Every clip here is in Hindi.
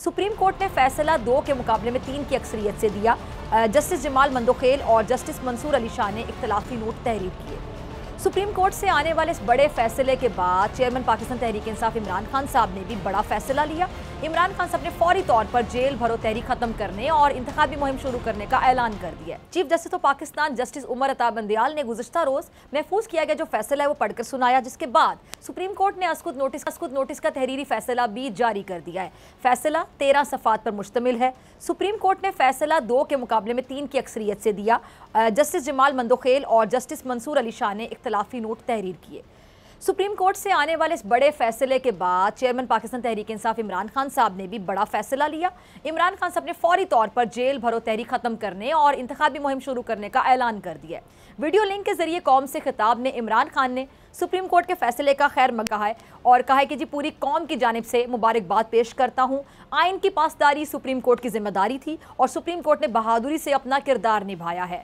सुप्रीम कोर्ट ने फैसला 2 के मुकाबले में 3 की अक्सरियत से दिया। जस्टिस जमाल मंदोखेल और जस्टिस मंसूर अली शाह ने इख्तलाफी नोट तहरीर किए। सुप्रीम कोर्ट से आने वाले इस बड़े फैसले के बाद चेयरमैन पाकिस्तान तहरीक इंसाफ इमरान खान साहब ने भी बड़ा फैसला लिया। इमरान खान साहब ने फौरी तौर पर जेल भरो तहरीक खत्म करने और इंतखाबी मुहिम शुरू करने का ऐलान कर दिया। Chief justice of Pakistan justice Umar Ata Bandial ने गुज़िश्ता रोज महफूज किया गया जो फैसला है वो पढ़कर सुनाया, जिसके बाद सुप्रीम कोर्ट ने अस्कुद नोटिस का तहरीरी फैसला भी जारी कर दिया है। फैसला 13 सफ़ात पर मुश्तमिल है। सुप्रीम कोर्ट ने फैसला 2 के मुकाबले में 3 की अक्सरियत से दिया। जस्टिस जमाल मंदोखेल और जस्टिस मंसूर अली शाह ने इख्तलाफी नोट तहरीर किए। सुप्रीम कोर्ट से आने वाले इस बड़े फैसले के बाद चेयरमैन पाकिस्तान तहरीक इंसाफ इमरान खान साहब ने भी बड़ा फैसला लिया। इमरान खान साहब ने फौरी तौर पर जेल भरो तहरीक खत्म करने और इंतखाबी मुहिम शुरू करने का ऐलान कर दिया है। वीडियो लिंक के जरिए कौम से खिताब ने इमरान खान ने सुप्रीम कोर्ट के फैसले का खैर मकदम है और कहा है कि जी पूरी कौम की जानिब से मुबारकबाद पेश करता हूँ। आइन की पासदारी सुप्रीम कोर्ट की जिम्मेदारी थी और सुप्रीम कोर्ट ने बहादुरी से अपना किरदार निभाया है।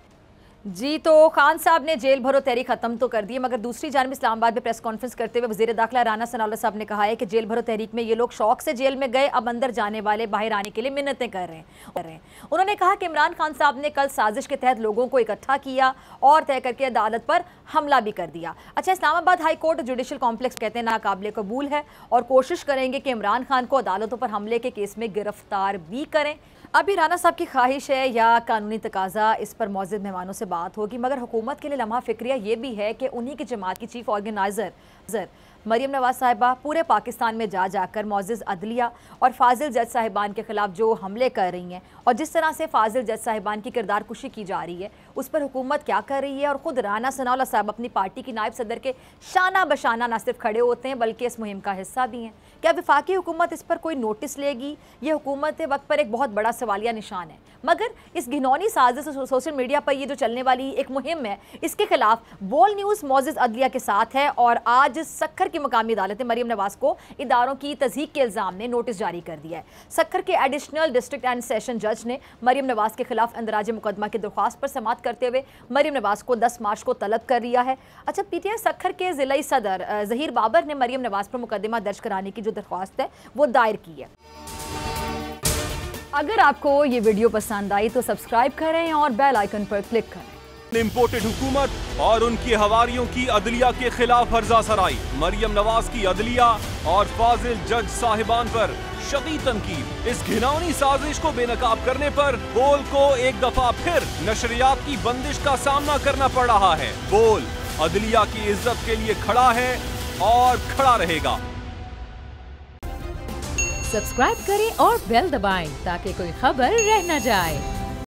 जी, तो खान साहब ने जेल भरो तहरीक खत्म तो कर दी, मगर दूसरी जानिब इस्लामाबाद में प्रेस कॉन्फ्रेंस करते हुए वज़ीर दाखिला राना सनाउल्लाह साहब ने कहा है कि जेल भरो तहरीक में ये लोग शौक से जेल में गए, अब अंदर जाने वाले बाहर आने के लिए मिन्नतें कर रहे हैं। उन्होंने कहा कि इमरान खान साहब ने कल साजिश के तहत लोगों को इकट्ठा किया और तय करके अदालत पर हमला भी कर दिया। अच्छा, Islamabad high court judicial complex कहते हैं नाकाबिले कबूल है और कोशिश करेंगे कि इमरान खान को अदालतों पर हमले के केस में गिरफ्तार भी करें। अभी राना साहब की ख्वाहिश है या कानूनी तकाजा, इस पर मौजूद मेहमानों से बात होगी, मगर हुकूमत के लिए लम्हा फिक्रिया ये भी है कि उन्हीं की जमात की चीफ ऑर्गेनाइजर मरियम नवाज साहिबा पूरे पाकिस्तान में जाकर मौजूद अदलिया और फाजिल जज साहिबान के खिलाफ जो हमले कर रही हैं और जिस तरह से फाजिल जज साहिबान की किरदार कुशी की जा रही है, उस पर हुकूमत क्या कर रही है। और ख़ुद राना सनाउल्लाह साहब अपनी पार्टी की नायब सदर के शाना बशाना न सिर्फ खड़े होते हैं बल्कि इस मुहिम का हिस्सा भी हैं। क्या वफाकी हुकूमत इस पर कोई नोटिस लेगी? ये हुकूमत वक्त पर एक बहुत बड़ा सवालिया निशान है। मगर इस घिनौनी साजिश सोशल मीडिया पर ये जो चलने वाली एक मुहिम है, इसके खिलाफ बोल न्यूज़ मौजूद अदलिया के साथ है और आज सक्खर की मकामी अदालत ने मरियम नवाज को इदारों की तज़हीक के इल्ज़ाम में नोटिस जारी कर दिया है। सक्खर के एडिशनल डिस्ट्रिक्ट एंड सेशन जज ने मरियम नवाज के खिलाफ इंदराज मुकदमा की दरख्वास्त पर समाअत करते हुए मरियम नवाज को 10 मार्च को तलब कर लिया है। अच्छा, पीटीआई सक्खर के ज़िला सदर ज़हीर बाबर ने मरियम नवाज पर मुकदमा दर्ज कराने की जो दरख्वास्त है वो दायर की है। अगर आपको ये वीडियो पसंद आई तो सब्सक्राइब करें और बेल आइकन पर क्लिक करें। इम्पोर्टेड हुकूमत और उनकी हवारियों की अदलिया के खिलाफ हर्जा सराई, मरियम नवाज की अदलिया और फाजिल जज साहिबान पर शदीद तनकीद। इस घिनौनी साजिश को बेनकाब करने पर बोल को एक दफा फिर नशरियात की बंदिश का सामना करना पड़ रहा है। बोल अदलिया की इज्जत के लिए खड़ा है और खड़ा रहेगा। सब्सक्राइब करें और बेल दबाएं ताकि कोई खबर रह न जाए।